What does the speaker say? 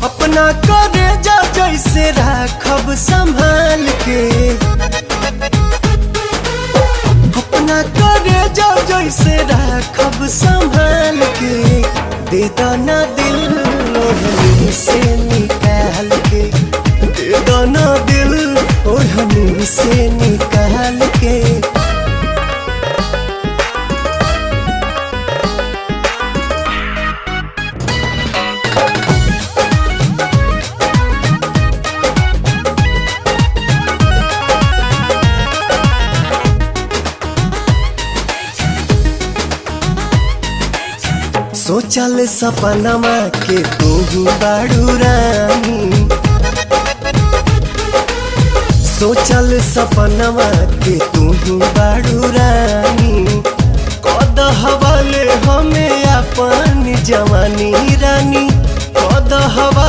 अपना करे जा जैसे राखब संभाल के, अपना करे जा जैसे राखब संभाल के। दे दाना दिल ओढ़नी से निकाल के, दे दाना दिल ओढ़नी से निकाल के। सोचल सपनमा के तू बाड़ू रानी, सोचल सपनमा के तू बाड़ू रानी। कद हवाले हमें अपन जवानी रानी, कद हवाले